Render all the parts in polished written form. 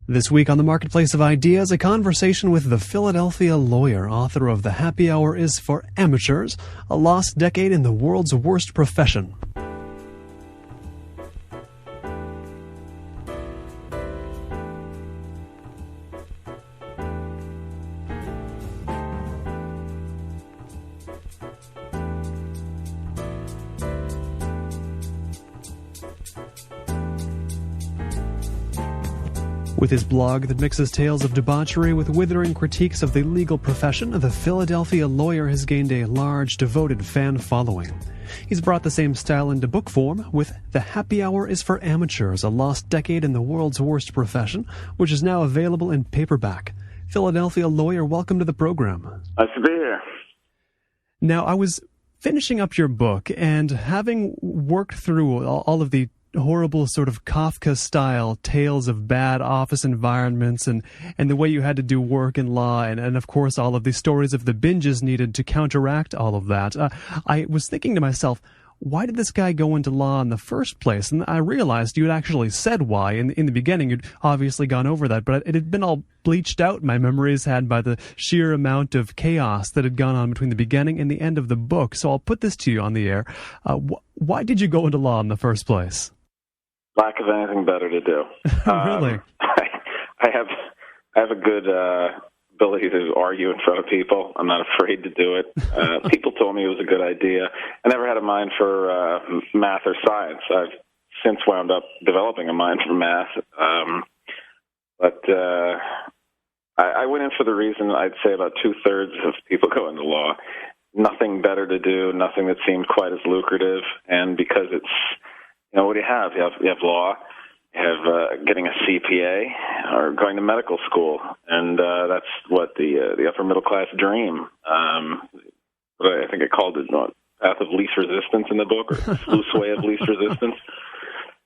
This week on the Marketplace of Ideas, a conversation with the Philadelphia lawyer, author of The Happy Hour is for Amateurs, a lost decade in the world's worst profession. With his blog that mixes tales of debauchery with withering critiques of the legal profession, the Philadelphia lawyer has gained a large, devoted fan following. He's brought the same style into book form with The Happy Hour is for Amateurs, a lost decade in the world's worst profession, which is now available in paperback. Philadelphia lawyer, welcome to the program. Nice to be here. Now, I was finishing up your book, and having worked through all of the horrible sort of Kafka-style tales of bad office environments and the way you had to do work in law and of course all of the stories of the binges needed to counteract all of that. I was thinking to myself, why did this guy go into law in the first place? And I realized you had actually said why. In the beginning, you'd obviously gone over that, but it had been all bleached out, my memories had, by the sheer amount of chaos that had gone on between the beginning and the end of the book. So I'll put this to you on the air. Why did you go into law in the first place? Lack of anything better to do. Really? I have a good ability to argue in front of people. I'm not afraid to do it. People told me it was a good idea. I never had a mind for math or science. I've since wound up developing a mind for math. But I went in for the reason I'd say about two-thirds of people go into law. Nothing better to do, nothing that seemed quite as lucrative, and because it's, you know, what do you have? You have law, you have getting a CPA, or going to medical school, and that's what the upper middle class dream. But I think I called it path of least resistance in the book, or sluiceway of least resistance.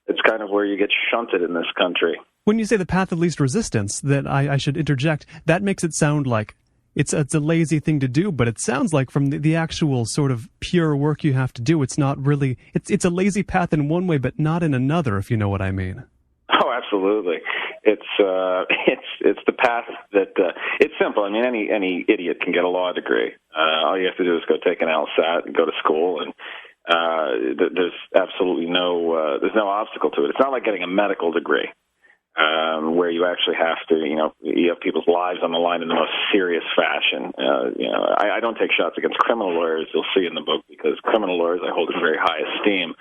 It's kind of where you get shunted in this country. When you say the path of least resistance, that I should interject, that makes it sound like it's a lazy thing to do, but it sounds like from the actual sort of pure work you have to do, it's not really, it's a lazy path in one way, but not in another, if you know what I mean. Oh, absolutely. It's the path that, it's simple. I mean, any idiot can get a law degree. All you have to do is go take an LSAT and go to school, and there's absolutely there's no obstacle to it. It's not like getting a medical degree. Where you actually have to, you have people's lives on the line in the most serious fashion. I don't take shots against criminal lawyers, you'll see in the book, because criminal lawyers I hold in very high esteem.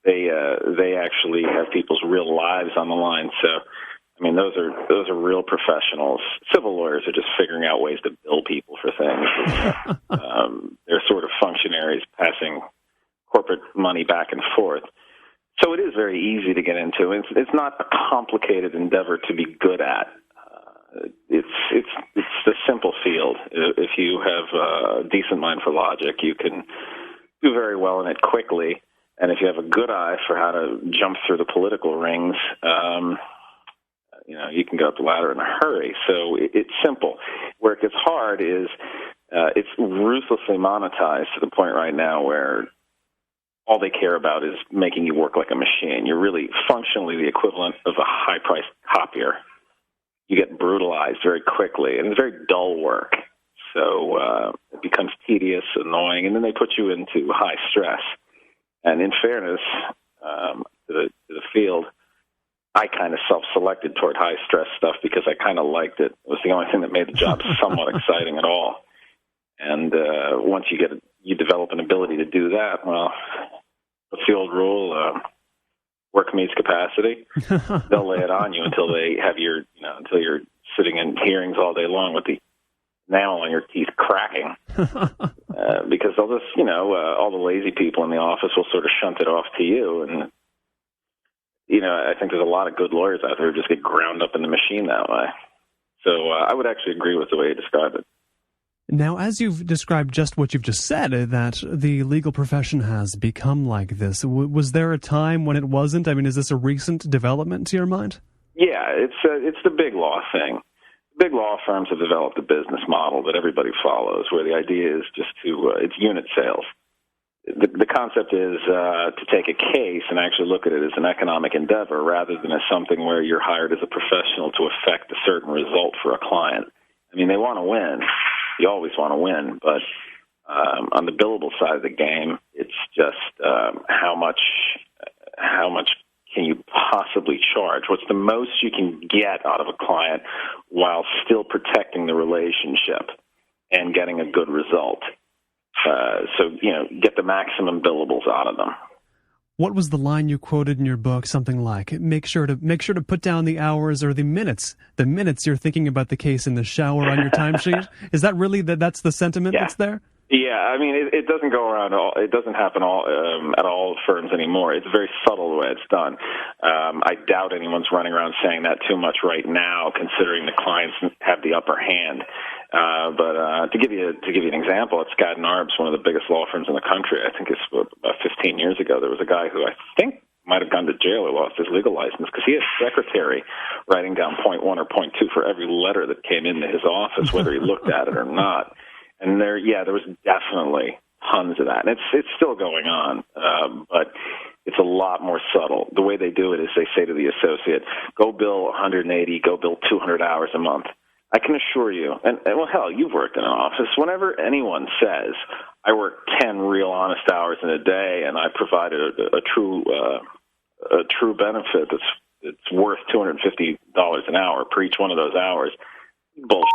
They actually have people's real lives on the line. So, I mean, those are real professionals. Civil lawyers are just figuring out ways to bill people for things. They're sort of functionaries passing corporate money back and forth. So it is very easy to get into. It's not a complicated endeavor to be good at. It's a simple field. If you have a decent mind for logic, you can do very well in it quickly. And if you have a good eye for how to jump through the political rings, you can go up the ladder in a hurry. So it's simple. Where it gets hard is it's ruthlessly monetized to the point right now where all they care about is making you work like a machine. You're really functionally the equivalent of a high-priced copier. You get brutalized very quickly, and it's very dull work. So it becomes tedious, annoying, and then they put you into high stress. And in fairness to the field, I kind of self-selected toward high-stress stuff because I kind of liked it. It was the only thing that made the job somewhat exciting at all. And once you develop an ability to do that, well, what's the old rule? Work meets capacity. They'll lay it on you until they have until you're sitting in hearings all day long with the enamel on your teeth cracking. Because they'll just, all the lazy people in the office will sort of shunt it off to you. And, I think there's a lot of good lawyers out there who just get ground up in the machine that way. So I would actually agree with the way you described it. Now, as you've described just what you've just said, that the legal profession has become like this, was there a time when it wasn't? I mean, is this a recent development to your mind? Yeah, it's the big law thing. Big law firms have developed a business model that everybody follows, where the idea is just it's unit sales. the concept is to take a case and actually look at it as an economic endeavor rather than as something where you're hired as a professional to effect a certain result for a client. I mean, they want to win. You always want to win, but on the billable side of the game, it's just how much can you possibly charge? What's the most you can get out of a client while still protecting the relationship and getting a good result? So, get the maximum billables out of them. What was the line you quoted in your book? Something like, make sure to put down the hours or the minutes you're thinking about the case in the shower on your timesheet. Is that really that's the sentiment that's there? Yeah, I mean, it doesn't go around all. It doesn't happen at all firms anymore. It's very subtle the way it's done. I doubt anyone's running around saying that too much right now, considering the clients have the upper hand. But to give you an example, at Skadden Arps, one of the biggest law firms in the country, I think it's about 15 years ago, there was a guy who I think might have gone to jail or lost his legal license because he had a secretary writing down point 1 or point 2 for every letter that came into his office, whether he looked at it or not. And there was definitely tons of that. And it's still going on, but it's a lot more subtle. The way they do it is they say to the associate, go bill 180, go bill 200 hours a month. I can assure you, and well, hell, you've worked in an office. Whenever anyone says, I work 10 real honest hours in a day and I provided a true benefit that's worth $250 an hour per each one of those hours, bullshit.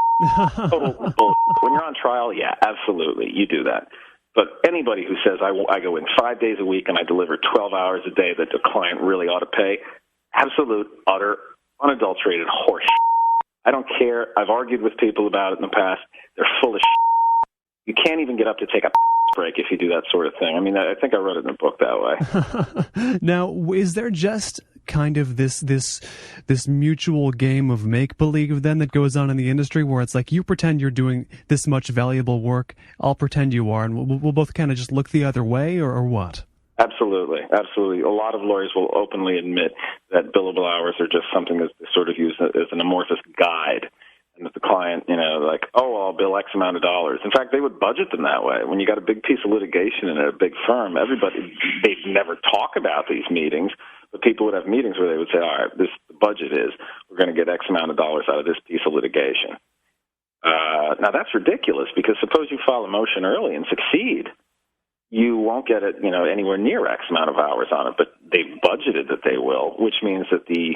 Total bullshit. When you're on trial, yeah, absolutely, you do that. But anybody who says, I go in 5 days a week and I deliver 12 hours a day that the client really ought to pay, absolute, utter, unadulterated horse. I don't care. I've argued with people about it in the past. They're full of shit. You can't even get up to take a break if you do that sort of thing. I mean, I think I wrote it in the book that way. Now, is there just kind of this mutual game of make-believe then that goes on in the industry where it's like you pretend you're doing this much valuable work, I'll pretend you are, and we'll both kind of just look the other way, or what? Absolutely, absolutely. A lot of lawyers will openly admit that billable hours are just something that's sort of used as an amorphous guide, and that the client, like, I'll bill X amount of dollars. In fact, they would budget them that way. When you got a big piece of litigation in a big firm, they'd never talk about these meetings, but people would have meetings where they would say, all right, the budget is we're going to get X amount of dollars out of this piece of litigation. Now, that's ridiculous, because suppose you file a motion early and succeed. You won't get it, anywhere near X amount of hours on it, but they've budgeted that they will, which means that the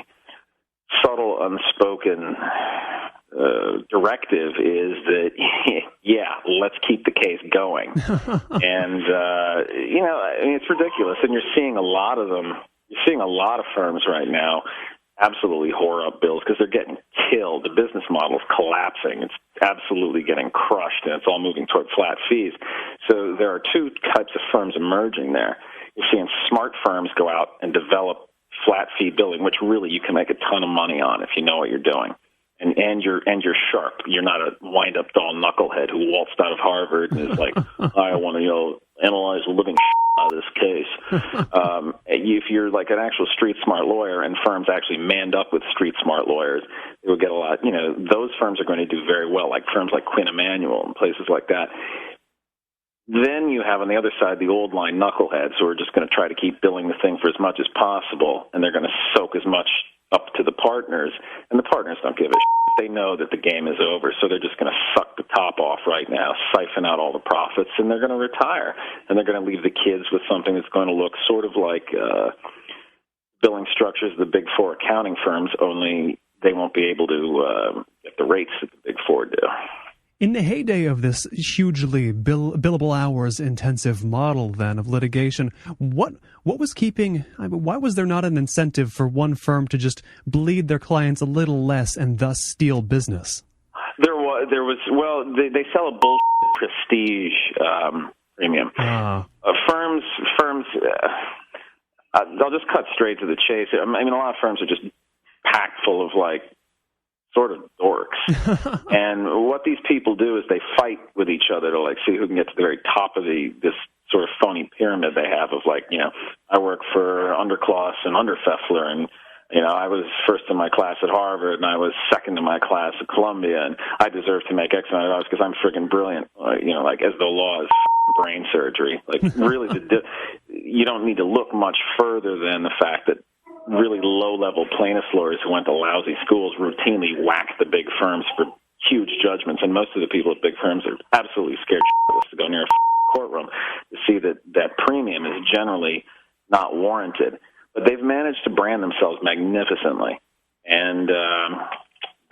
subtle, unspoken directive is that, yeah, let's keep the case going. And, it's ridiculous. And you're seeing a lot of them. You're seeing a lot of firms right now absolutely whore up bills because they're getting killed. The business model is collapsing. It's absolutely getting crushed, and it's all moving toward flat fees. So there are two types of firms emerging there. You're seeing smart firms go out and develop flat fee billing, which really you can make a ton of money on if you know what you're doing. And you're sharp. You're not a wind-up doll knucklehead who waltzed out of Harvard and is like, I want to analyze the living out of this case. If you're like an actual street-smart lawyer and firms actually manned up with street-smart lawyers, they will get a lot. Those firms are going to do very well, like firms like Quinn Emanuel and places like that. Then you have on the other side the old line knuckleheads who are just going to try to keep billing the thing for as much as possible, and they're going to soak as much up to the partners, and the partners don't give a shit. They know that the game is over, so they're just going to suck the top off right now, siphon out all the profits, and they're going to retire, and they're going to leave the kids with something that's going to look sort of like billing structures of the Big Four accounting firms, only they won't be able to get the rates that the Big Four do. In the heyday of this hugely billable hours intensive model then of litigation, what was why was there not an incentive for one firm to just bleed their clients a little less and thus steal business? There was they sell a bullshit prestige premium. Firms I'll just cut straight to the chase. I mean, a lot of firms are just packed full of sort of dorks. And what these people do is they fight with each other to see who can get to the very top of this sort of phony pyramid they have of I work for Undercloss and Underfeffler, and I was first in my class at Harvard, and I was second in my class at Columbia, and I deserve to make X amount of dollars because I'm freaking brilliant. As though law is brain surgery. Like, really, you don't need to look much further than the fact that really low-level plaintiffs lawyers who went to lousy schools routinely whack the big firms for huge judgments, and most of the people at big firms are absolutely scared shitless to go near a courtroom to see that premium is generally not warranted. But they've managed to brand themselves magnificently, and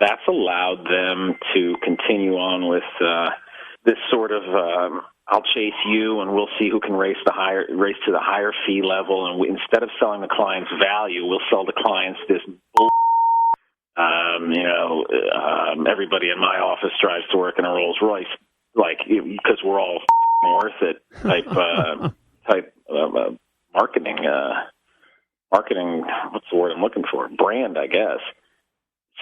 that's allowed them to continue on with this sort of I'll chase you, and we'll see who can race to the higher fee level. And instead of selling the clients value, we'll sell the clients this bull. Everybody in my office drives to work in a Rolls Royce, like, because we're all worth it type marketing. Marketing. What's the word I'm looking for? Brand, I guess.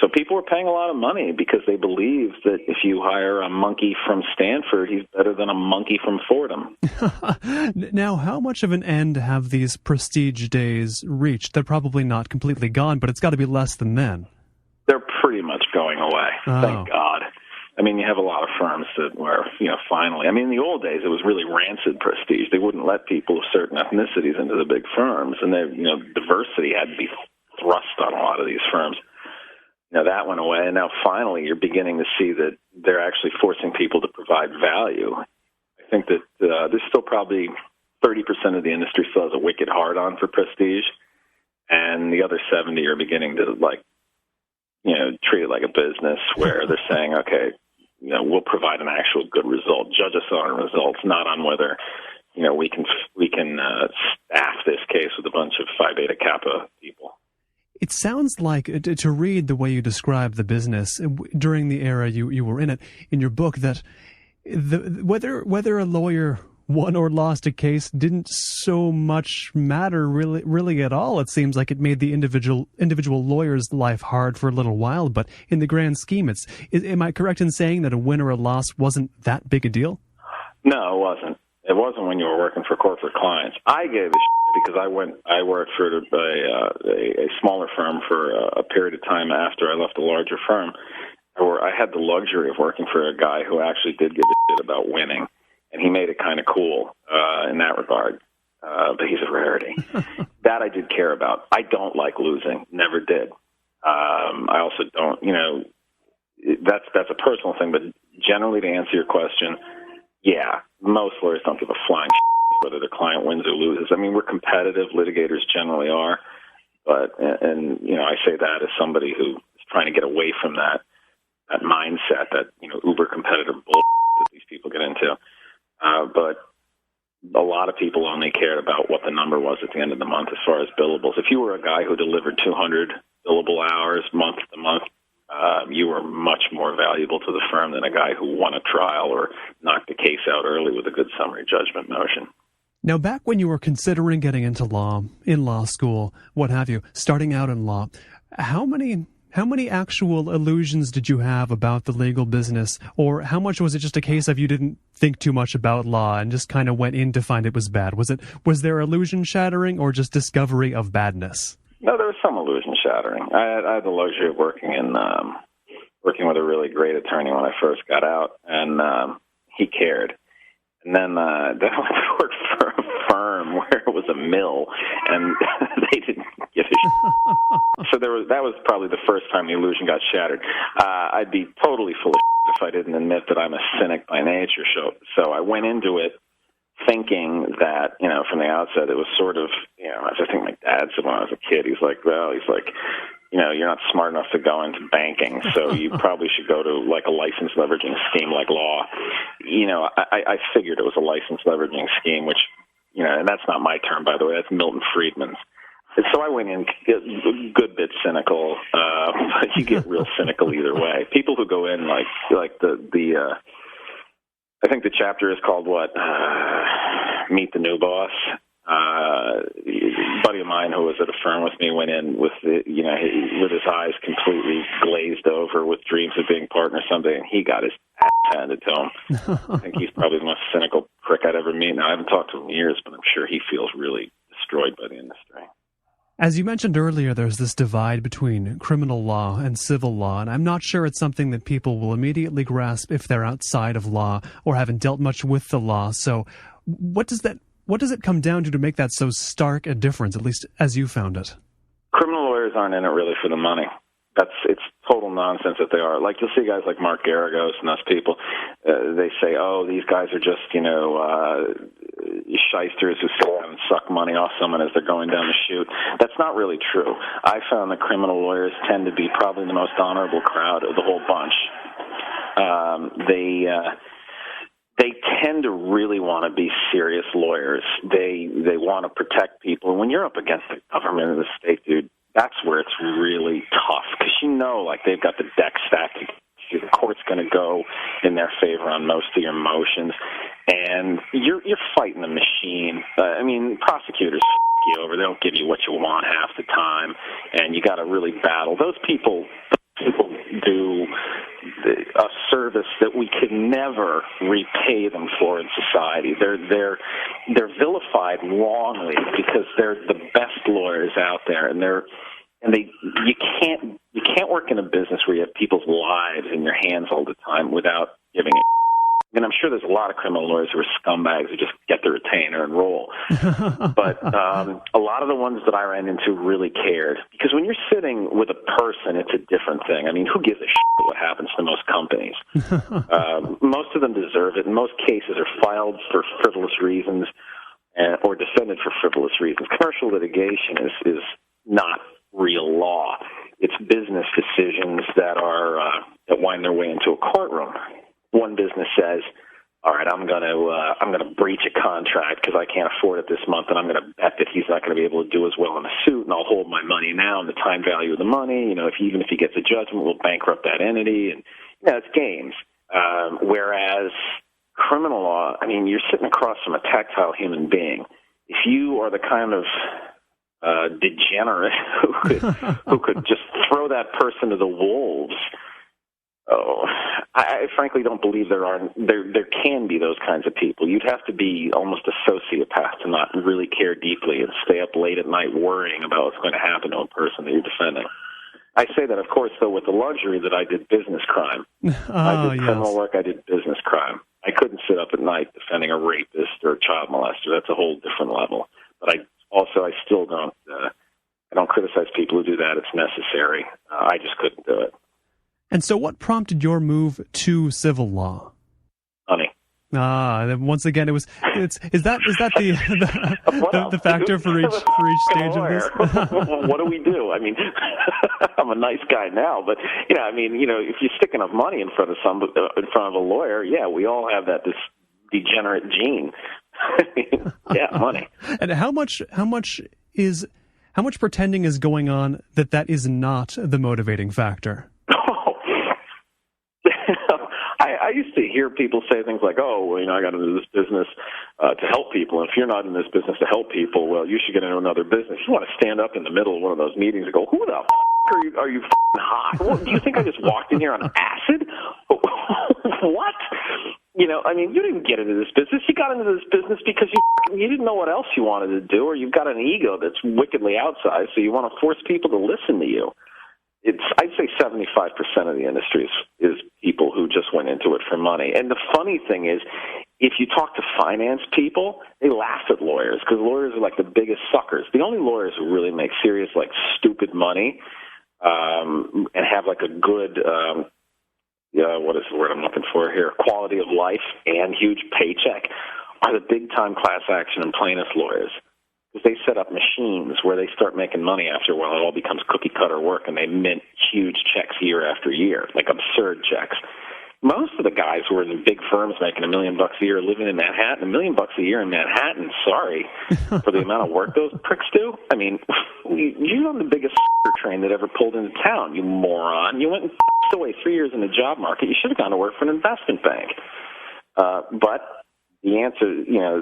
So people were paying a lot of money because they believe that if you hire a monkey from Stanford, he's better than a monkey from Fordham. Now, how much of an end have these prestige days reached? They're probably not completely gone, but it's got to be less than then. They're pretty much going away. Oh. Thank God. I mean, you have a lot of firms that were, finally. I mean, in the old days, it was really rancid prestige. They wouldn't let people of certain ethnicities into the big firms, and diversity had to be thrust on a lot of these firms. That went away, and now finally you're beginning to see that they're actually forcing people to provide value. I think that there's still probably 30% of the industry still has a wicked hard-on for prestige, and the other 70 are beginning to, treat it like a business where they're saying, okay, we'll provide an actual good result. Judge us on our results, not on whether, we can staff this case with a bunch of Phi Beta Kappa people. It sounds like, to read the way you describe the business during the era you were in it, in your book, that whether a lawyer won or lost a case didn't so much matter really at all. It seems like it made the individual lawyer's life hard for a little while, but in the grand scheme, am I correct in saying that a win or a loss wasn't that big a deal? No, it wasn't. It wasn't when you were working for corporate clients. I gave a shit because I worked for a smaller firm for a period of time after I left a larger firm, where I had the luxury of working for a guy who actually did give a shit about winning, and he made it kind of cool in that regard. But he's a rarity. That I did care about. I don't like losing. Never did. I also don't, that's a personal thing, but generally, to answer your question, yeah, most lawyers don't give a flying shit whether their client wins or loses. I mean, we're competitive. Litigators generally are. But, I say that as somebody who is trying to get away from that mindset, that, uber competitive bullshit that these people get into. But a lot of people only cared about what the number was at the end of the month as far as billables. If you were a guy who delivered 200 billable hours month to month, you were much more valuable to the firm than a guy who won a trial or knocked the case out early with a good summary judgment motion. Now, back when you were considering getting into law, in law school, what have you, starting out in law, how many actual illusions did you have about the legal business, or how much was it just a case of you didn't think too much about law and just kind of went in to find it was bad? Was there illusion shattering or just discovery of badness? No, there was some illusion shattering. I had the luxury of working with a really great attorney when I first got out, and he cared. And then I went to work for a firm where it was a mill, and they didn't give a shit. So that was probably the first time the illusion got shattered. I'd be totally full of shit if I didn't admit that I'm a cynic by nature. So I went into it thinking that, from the outset, it was sort of, as I think my dad said when I was a kid, he's like, you're not smart enough to go into banking, so you probably should go to like a license leveraging scheme like law. I figured it was a license leveraging scheme, which, and that's not my term, by the way, that's Milton Friedman's. And so I went in a good bit cynical, but you get real cynical either way. People who go in like I think the chapter is called Meet the New Boss. A buddy of mine who was at a firm with me went in with with his eyes completely glazed over with dreams of being partner someday, and he got his ass handed to him. I think he's probably the most cynical prick I'd ever meet. Now, I haven't talked to him in years, but I'm sure he feels really destroyed by the industry. As you mentioned earlier, there's this divide between criminal law and civil law, and I'm not sure it's something that people will immediately grasp if they're outside of law or haven't dealt much with the law. So what does it come down to make that so stark a difference, at least as you found it? Criminal lawyers aren't in it really for the money. It's total nonsense that they are. Like, you'll see guys like Mark Garagos and those people, they say, oh, these guys are just, shysters who sit down and suck money off someone as they're going down the chute. That's not really true. I found that criminal lawyers tend to be probably the most honorable crowd of the whole bunch. They tend to really want to be serious lawyers. They want to protect people. And when you're up against the government and the state, dude, that's where it's really tough, because they've got the deck stacked. The court's going to go in their favor on most of your motions, and you're fighting a machine. Prosecutors you over. They don't give you what you want half the time, and you got to really battle. Those people do a service that we could never repay them for in society. They're vilified wrongly because they're the best lawyers out there, you can't work in a business where you have people's lives in your hands all the time without giving a. And I'm sure there's a lot of criminal lawyers who are scumbags who just get the retainer and roll. But a lot of the ones that I ran into really cared, because when you're sitting with a person, it's a different thing. I mean, who gives a shit what happens to most companies? Most of them deserve it. In most cases are filed for frivolous reasons or defended for frivolous reasons. Commercial litigation is not real law. It's business decisions that wind their way into a courtroom. One business says, all right, I'm going to breach a contract because I can't afford it this month, and I'm going to bet that he's not going to be able to do as well in a suit, and I'll hold my money now and the time value of the money. Even if he gets a judgment, we'll bankrupt that entity. And it's games. Whereas criminal law, you're sitting across from a tactile human being. If you are the kind of degenerate who could just throw that person to the wolves. I frankly don't believe there can be those kinds of people. You'd have to be almost a sociopath to not really care deeply and stay up late at night worrying about what's going to happen to a person that you're defending. I say that, of course, though, with the luxury that I did business crime. I did criminal work, I did business crime. I couldn't sit up at night defending a rapist or a child molester. That's a whole different level. But I still don't. I don't criticize people who do that. It's necessary. I just couldn't do it. And so, what prompted your move to civil law? Money. Once again, is that the factor for each stage of this? What do we do? I'm a nice guy now, but if you stick enough money in front of a lawyer, we all have this degenerate gene. Money. And how much pretending is going on that is not the motivating factor? I used to hear people say things like, I got into this business to help people. And if you're not in this business to help people, well, you should get into another business. You want to stand up in the middle of one of those meetings and go, who the are you high? What, do you think I just walked in here on acid? What? You didn't get into this business. You got into this business because you didn't know what else you wanted to do, or you've got an ego that's wickedly outsized, so you want to force people to listen to you. I'd say 75% of the industry is people who just went into it for money. And the funny thing is, if you talk to finance people, they laugh at lawyers because lawyers are like the biggest suckers. The only lawyers who really make serious, stupid money and have a good, what is the word I'm looking for here, quality of life and huge paycheck are the big-time class action and plaintiffs lawyers. Because they set up machines where they start making money after a while. It all becomes cookie-cutter work, and they mint huge checks year after year, absurd checks. Most of the guys who are in the big firms making $1 million a year living in Manhattan, $1 million a year in Manhattan, sorry for the amount of work those pricks do. You're on the biggest train that ever pulled into town, you moron. You went and away 3 years in the job market. You should have gone to work for an investment bank. But the answer,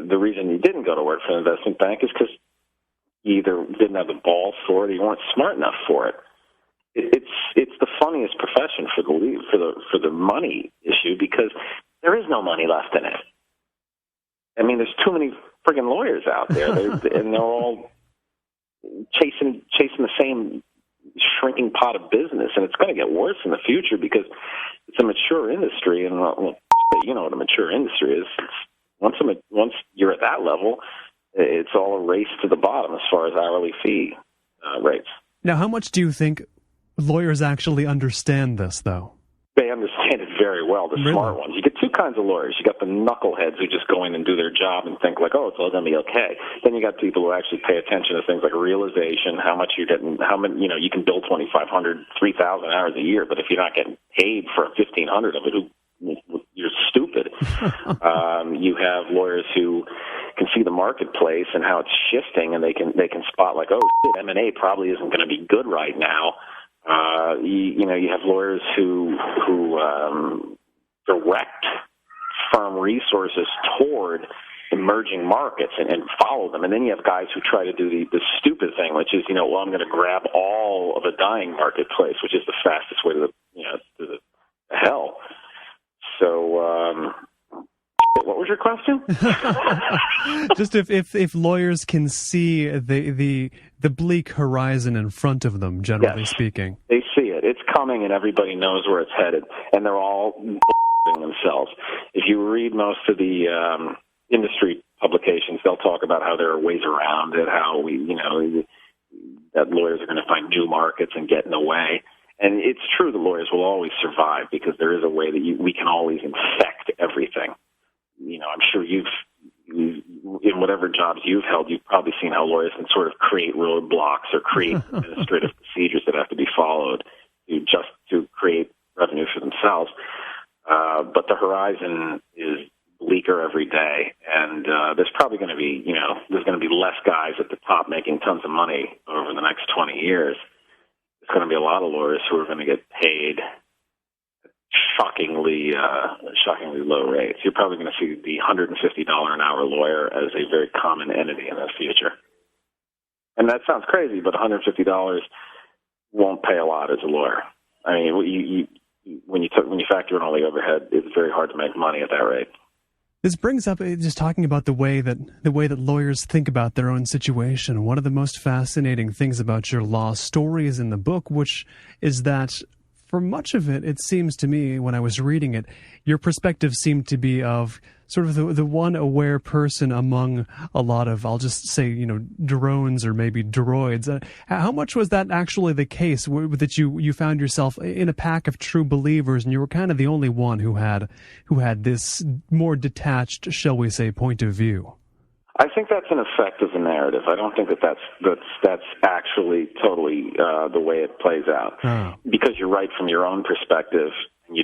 the reason you didn't go to work for an investment bank is because you either didn't have the balls for it or you weren't smart enough for it. It's the funniest profession for the money issue because there is no money left in it. There's too many friggin' lawyers out there, and they're all chasing the same shrinking pot of business, and it's going to get worse in the future because it's a mature industry, and you know what a mature industry is. Once you're at that level, it's all a race to the bottom as far as hourly fee rates. Now, how much do you think lawyers actually understand this, though? They understand it very well, the Really? smart ones. You get two kinds of lawyers. You got the knuckleheads who just go in and do their job and think like, oh, it's all going to be okay. Then you got people who actually pay attention to things like realization, how much you're getting, how many, you know, you can bill 2,500, 3,000 hours a year, but if you're not getting paid for 1,500 of it, you're stupid. You have lawyers who can see the marketplace and how it's shifting, and they can spot like, oh, shit, M&A probably isn't going to be good right now. You have lawyers who direct firm resources toward emerging markets and follow them. And then you have guys who try to do the stupid thing, which is, I'm going to grab all of a dying marketplace, which is the fastest way to the hell. So, what was your question? Just if lawyers can see the bleak horizon in front of them, generally speaking. They see it. It's coming, and everybody knows where it's headed, and they're all themselves. If you read most of the industry publications, they'll talk about how there are ways around it, how that lawyers are going to find new markets and get in the way. And it's true the lawyers will always survive because there is a way that we can always infect everything. I'm sure you've in whatever jobs you've held, you've probably seen how lawyers can sort of create roadblocks or create administrative procedures that have to be followed to create revenue for themselves. But the horizon is bleaker every day, and there's probably going to be, there's going to be less guys at the top making tons of money over the next 20 years. There's going to be a lot of lawyers who are going to get paid shockingly low rates. You're probably going to see the $150 an hour lawyer as a very common entity in the future. And that sounds crazy, but $150 won't pay a lot as a lawyer. I mean, when you factor in all the overhead, it's very hard to make money at that rate. This brings up just talking about the way that lawyers think about their own situation. One of the most fascinating things about your law stories in the book, which is that for much of it, it seems to me when I was reading it, your perspective seemed to be of sort of the one aware person among a lot of, I'll just say, drones or maybe droids. How much was that actually the case, that you found yourself in a pack of true believers and you were kind of the only one who had this more detached, shall we say, point of view? I think that's an effect of the narrative. I don't think that's actually totally the way it plays out. Oh. Because you're right from your own perspective. You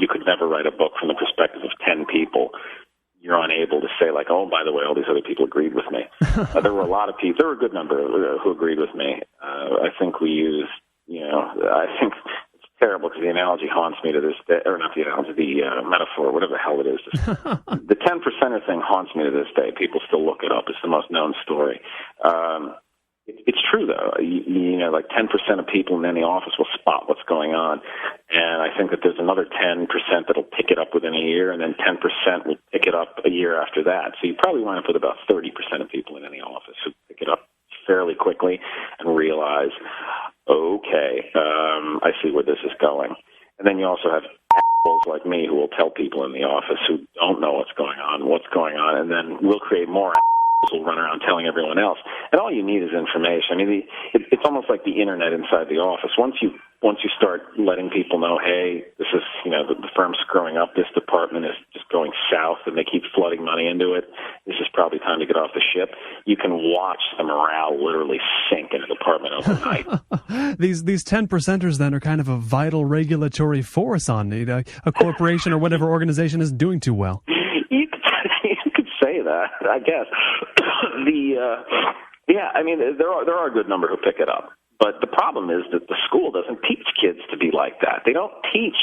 could never write a book from the perspective of 10 people. You're unable to say like, oh, by the way, all these other people agreed with me. There were a lot of people. There were a good number who agreed with me. I think we use, I think it's terrible because the analogy haunts me to this day, or not the analogy, the metaphor, whatever the hell it is. The 10%er thing haunts me to this day. People still look it up. It's the most known story. It's true, though. Like 10% of people in any office will spot what's going on. And I think that there's another 10% that'll pick it up within a year, and then 10% will pick it up a year after that. So you probably wind up with about 30% of people in any office who pick it up fairly quickly and realize, okay, I see where this is going. And then you also have assholes like me who will tell people in the office who don't know what's going on, and then we'll create more will run around telling everyone else. And all you need is information. I mean, it's almost like the internet inside the office. Once you start letting people know, hey, this is, the firm's screwing up, this department is just going south, and they keep flooding money into it, this is probably time to get off the ship, you can watch the morale literally sink in a department overnight. These 10%ers then are kind of a vital regulatory force on a corporation or whatever organization is doing too well. You could say that, I guess. There are a good number who pick it up. But the problem is that the school doesn't teach kids to be like that. They don't teach.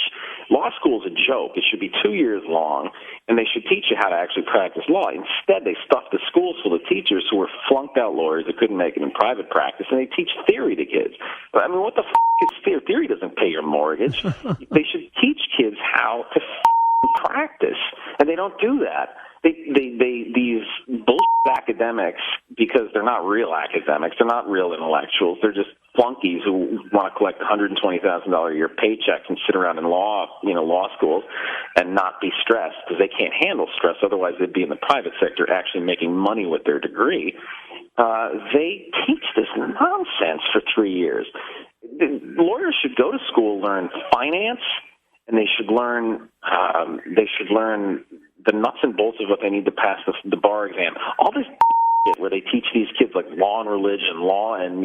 Law school's a joke. It should be 2 years long, and they should teach you how to actually practice law. Instead, they stuff the schools full of teachers who were flunked-out lawyers that couldn't make it in private practice, and they teach theory to kids. But, what the is theory? Theory doesn't pay your mortgage. They should teach kids how to practice, and they don't do that. These bullshit academics, because they're not real academics, they're not real intellectuals, they're just flunkies who want to collect $120,000 a year paychecks and sit around in law schools and not be stressed because they can't handle stress. Otherwise, they'd be in the private sector actually making money with their degree. They teach this nonsense for 3 years. Lawyers should go to school, learn finance, and they should learn the nuts and bolts of what they need to pass the bar exam. All this shit where they teach these kids like law and religion, law and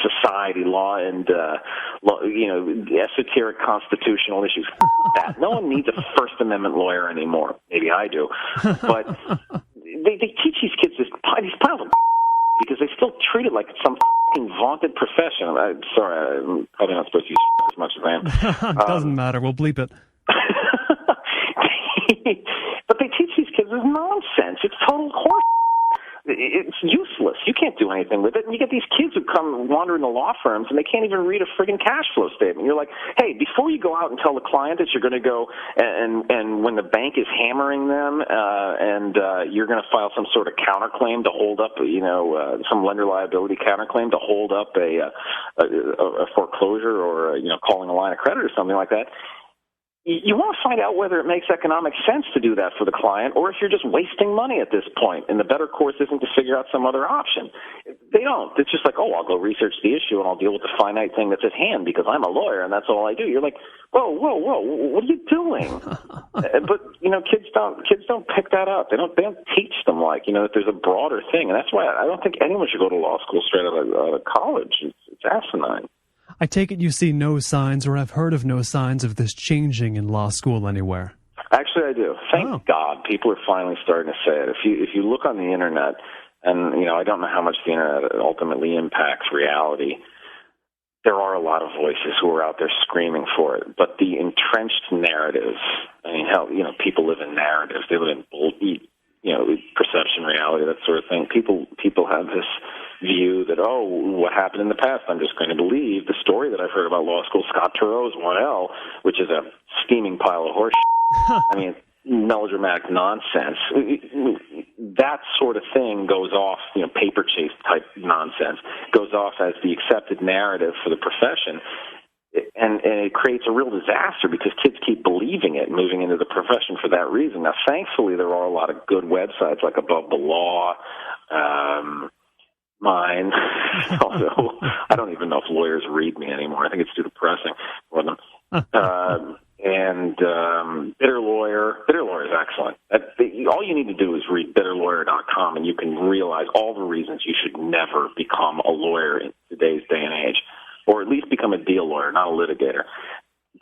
society, law and esoteric constitutional issues. That no one needs a First Amendment lawyer anymore. Maybe I do, but they teach these kids these piles of because they still treat it like it's some vaunted profession. I'm sorry, I'm probably not supposed to use as much as I am. It doesn't matter. We'll bleep it. But they teach these kids this nonsense. It's total horse. It's useless. You can't do anything with it. And you get these kids who come wander into law firms, and they can't even read a friggin' cash flow statement. You're like, hey, before you go out and tell the client that you're going to go and when the bank is hammering them you're going to file some sort of counterclaim to hold up, some lender liability counterclaim to hold up a foreclosure or, calling a line of credit or something like that. You want to find out whether it makes economic sense to do that for the client or if you're just wasting money at this point, and the better course isn't to figure out some other option. They don't. It's just like, I'll go research the issue and I'll deal with the finite thing that's at hand because I'm a lawyer and that's all I do. You're like, whoa, what are you doing? But, kids don't pick that up. They don't teach them that there's a broader thing. And that's why I don't think anyone should go to law school straight out of college. It's asinine. I take it you see no signs, or have heard of no signs of this changing in law school anywhere. Actually, I do. Thank God, people are finally starting to say it. If you look on the internet, and I don't know how much the internet ultimately impacts reality, there are a lot of voices who are out there screaming for it. But the entrenched narratives, people live in narratives. They live in perception, reality, that sort of thing. People have this view that, what happened in the past, I'm just going to believe the story that I've heard about law school. Scott Turo's 1L, which is a steaming pile of horse shit. Melodramatic nonsense. That sort of thing goes off, paper chase type nonsense, goes off as the accepted narrative for the profession. And it creates a real disaster because kids keep believing it and moving into the profession for that reason. Now, thankfully, there are a lot of good websites like Above the Law, mine, although I don't even know if lawyers read me anymore. I think it's too depressing for them. And Bitter Lawyer. Bitter Lawyer is excellent. All you need to do is read bitterlawyer.com, and you can realize all the reasons you should never become a lawyer in today's day and age, or at least become a deal lawyer, not a litigator.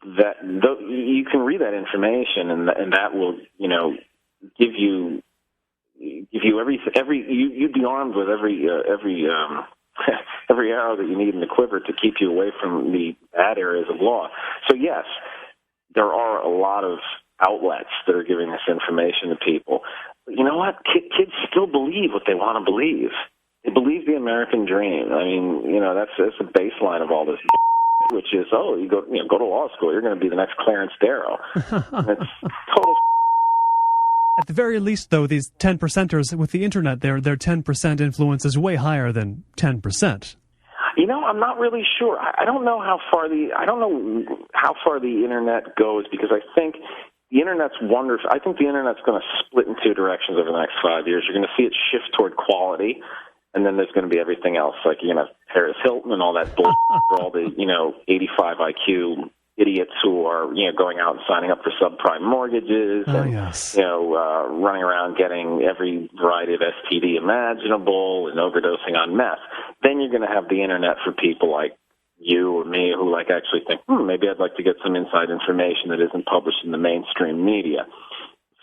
You can read that information, and that will, give you you'd be armed with every arrow that you need in the quiver to keep you away from the bad areas of law. So yes, there are a lot of outlets that are giving this information to people. But you know what? Kids still believe what they want to believe. They believe the American dream. That's the baseline of all this, which is, you go to law school, you're going to be the next Clarence Darrow. It's total. At the very least, though, these 10%ers with the internet, their 10% influence is way higher than 10%. I'm not really sure. I don't know how far the internet goes, because I think the internet's wonderful. I think the internet's going to split in two directions over the next 5 years. You're going to see it shift toward quality, and then there's going to be everything else, like Paris Hilton and all that bullshit for all the 85 IQ idiots who are going out and signing up for subprime mortgages and running around getting every variety of STD imaginable and overdosing on meth. Then you're going to have the internet for people like you or me who actually think, maybe I'd like to get some inside information that isn't published in the mainstream media.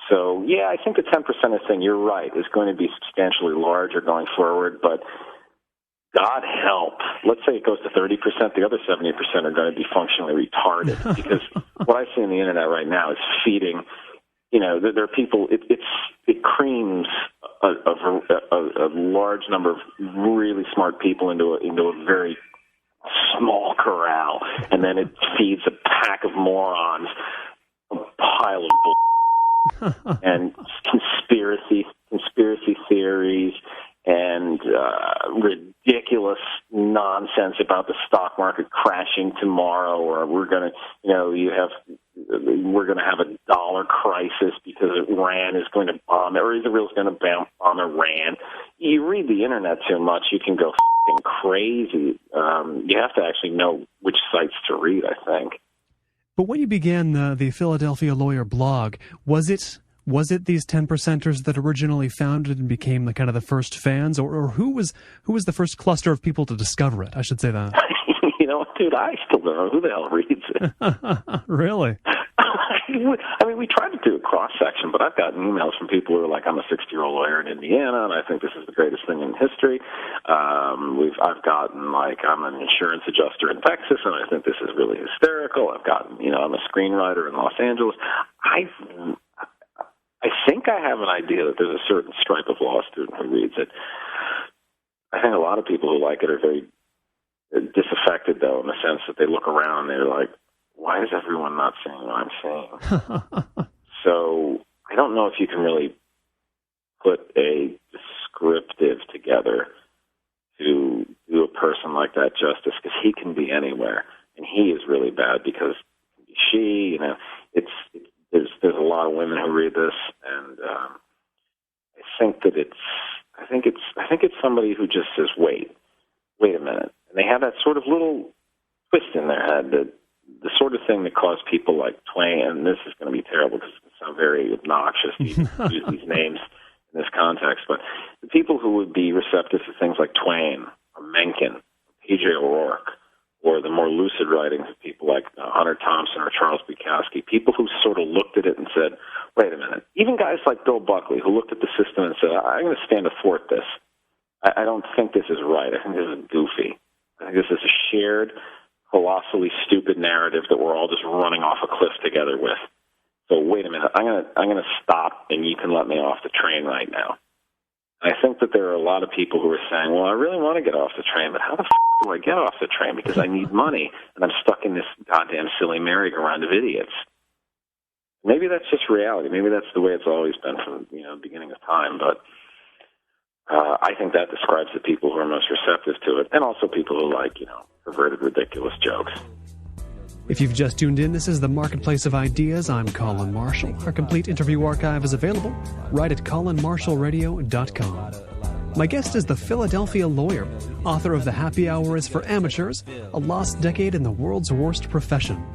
So yeah, I think the 10% thing, you're right, is going to be substantially larger going forward, but God help. Let's say it goes to 30%. The other 70% are going to be functionally retarded, because what I see on the internet right now is feeding. There are people. It creams a large number of really smart people into a very small corral, and then it feeds a pack of morons a pile of bull. and conspiracy theories and ridiculous nonsense about the stock market crashing tomorrow, or we're going to have a dollar crisis because Iran is going to bomb, or Israel's going to bomb Iran. You read the internet too much, you can go f***ing crazy. You have to actually know which sites to read, I think. But when you began the Philadelphia Lawyer blog, was it these 10%ers that originally founded and became the kind of the first fans, or who was the first cluster of people to discover it? I should say that. You know, dude, I still don't know who the hell reads it. Really? I mean, we tried to do a cross-section, but I've gotten emails from people who are like, I'm a 60-year-old lawyer in Indiana, and I think this is the greatest thing in history. I've gotten, like, I'm an insurance adjuster in Texas, and I think this is really hysterical. I've gotten, I'm a screenwriter in Los Angeles. I think I have an idea that there's a certain stripe of law student who reads it. I think a lot of people who like it are very disaffected, though, in the sense that they look around and they're like, why is everyone not seeing what I'm seeing? So I don't know if you can really put a descriptive together to do a person like that justice, because he can be anywhere, and he is really bad because it can be she. There's a lot of women who read this, and I think it's somebody who just says, wait a minute, and they have that sort of little twist in their head, that the sort of thing that caused people like Twain, and this is going to be terrible because it sounds very obnoxious to use these names in this context, but the people who would be receptive to things like Twain or Mencken, P.J. O'Rourke, or the more lucid writings of people like Hunter Thompson or Charles Bukowski, people who sort of looked at it and said, wait a minute. Even guys like Bill Buckley, who looked at the system and said, I'm going to stand athwart this. I don't think this is right. I think this is goofy. I think this is a shared, colossally stupid narrative that we're all just running off a cliff together with. So wait a minute. I'm going to stop, and you can let me off the train right now. I think that there are a lot of people who are saying, well, I really want to get off the train, but how the do I get off the train? Because I need money, and I'm stuck in this goddamn silly merry-go-round of idiots. Maybe that's just reality. Maybe that's the way it's always been from the beginning of time. But I think that describes the people who are most receptive to it, and also people who like perverted, ridiculous jokes. If you've just tuned in, this is the Marketplace of Ideas. I'm Colin Marshall. Our complete interview archive is available right at colinmarshallradio.com. My guest is the Philadelphia Lawyer, author of The Happy Hour is for Amateurs, A Lost Decade in the World's Worst Profession.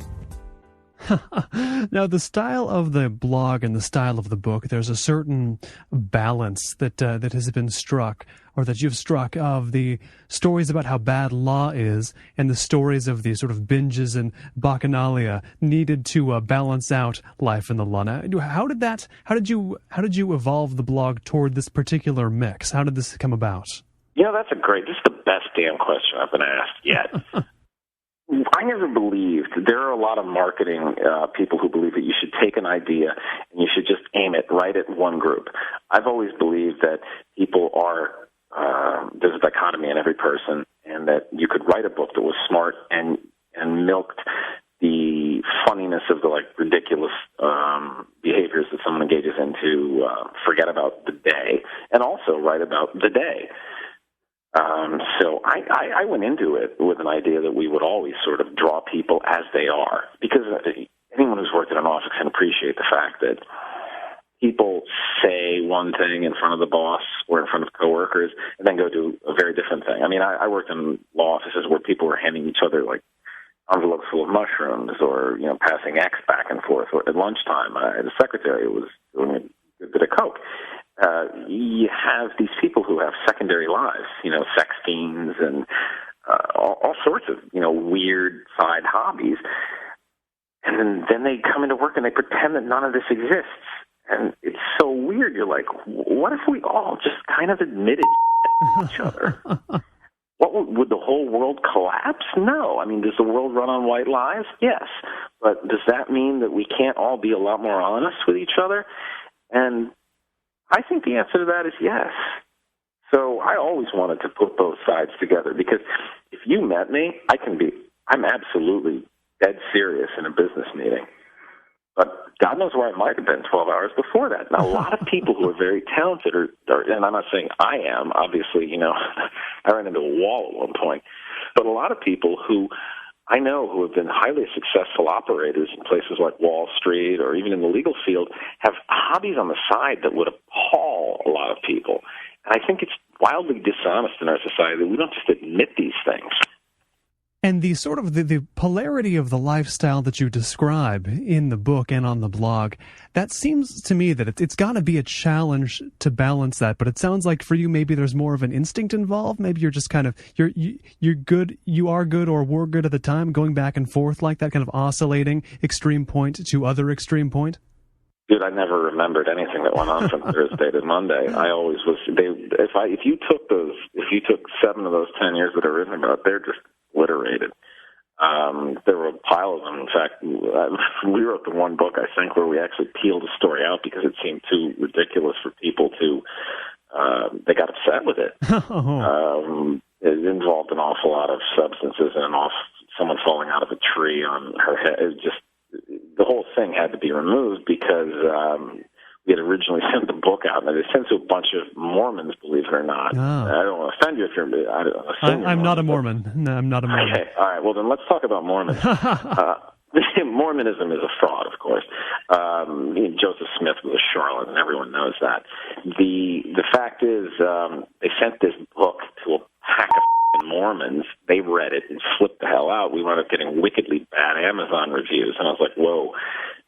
Now, the style of the blog and the style of the book, there's a certain balance that has been struck, or that you've struck, of the stories about how bad law is and the stories of the sort of binges and bacchanalia needed to balance out life in the law. Now, how did you evolve the blog toward this particular mix? How did this come about? This is the best damn question I've been asked yet. I never believed, there are a lot of marketing people who believe that you should take an idea and you should just aim it right at one group. I've always believed that people are, there's a dichotomy in every person, and that you could write a book that was smart and milked the funniness of the ridiculous behaviors that someone engages in to forget about the day, and also write about the day. So I went into it with an idea that we would always sort of draw people as they are, because anyone who's worked in an office can appreciate the fact that people say one thing in front of the boss or in front of coworkers and then go do a very different thing. I mean, I worked in law offices where people were handing each other envelopes full of mushrooms, or passing X back and forth. Or at lunchtime, the secretary was doing a good bit of coke. You have these people who have secondary lives, sex fiends and all sorts of, weird side hobbies. And then they come into work and they pretend that none of this exists. And it's so weird. You're like, what if we all just kind of admitted to each other? Would the whole world collapse? No. I mean, does the world run on white lies? Yes. But does that mean that we can't all be a lot more honest with each other? And I think the answer to that is yes. So I always wanted to put both sides together, because if you met me, I'm absolutely dead serious in a business meeting. But God knows where I might have been 12 hours before that. Now, a lot of people who are very talented and I'm not saying I am, obviously, I ran into a wall at one point, but a lot of people who I know who have been highly successful operators in places like Wall Street or even in the legal field have hobbies on the side that would appall a lot of people. And I think it's wildly dishonest in our society that we don't just admit these things. And the sort of the polarity of the lifestyle that you describe in the book and on the blog, that seems to me that it's got to be a challenge to balance that. But it sounds like for you, maybe there's more of an instinct involved. Maybe you're just kind of, you're good, you are good or were good at the time, going back and forth like that, kind of oscillating extreme point to other extreme point. Dude, I never remembered anything that went on from Thursday to Monday. I always was. If you took 7 of those 10 years that are written about, they're just obliterated. There were a pile of them. In fact, we wrote the one book, I think, where we actually peeled a story out because it seemed too ridiculous for people to. They got upset with it. It involved an awful lot of substances and someone falling out of a tree on her head. It just. The whole thing had to be removed because we had originally sent the book out, and it was sent to a bunch of Mormons, believe it or not. Oh. I don't want to offend you if you're. I'm not a Mormon. No, I'm not a Mormon. Okay, all right. Well, then let's talk about Mormons. Mormonism is a fraud, of course. Joseph Smith was a charlatan, and everyone knows that. The fact is, they sent this book to a pack of Mormons. They read it and flipped the hell out. We wound up getting wickedly bad Amazon reviews, and I was like, whoa,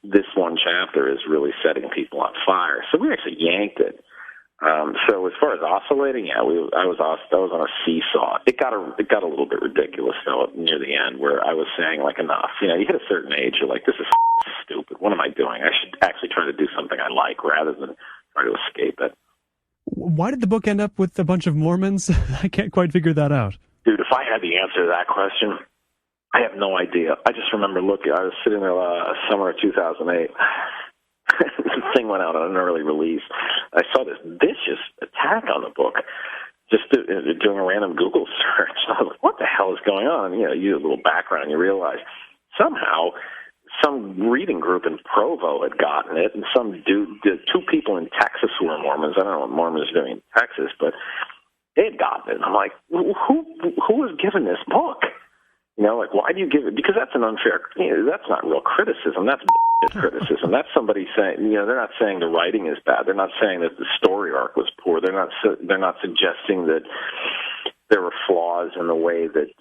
this one chapter is really setting people on fire. So we actually yanked it. So as far as oscillating, yeah, I was on a seesaw. It got a little bit ridiculous though near the end, where I was saying like, enough. You hit a certain age, you're like, this is stupid. What am I doing? I should actually try to do something I like rather than try to escape it. Why did the book end up with a bunch of Mormons? I can't quite figure that out. Dude, if I had the answer to that question, I have no idea. I just remember looking. I was sitting there summer of 2008. The thing went out on an early release. I saw this vicious attack on the book, just doing a random Google search. I was like, what the hell is going on? You do a little background, and you realize somehow some reading group in Provo had gotten it, and some dude, 2 people in Texas who were Mormons. I don't know what Mormons are doing in Texas, but they had gotten it. And I'm like, who was given this book? Why do you give it? Because that's an unfair, that's not real criticism. That's criticism. That's somebody saying, they're not saying the writing is bad. They're not saying that the story arc was poor. They're not suggesting that there were flaws in the way that,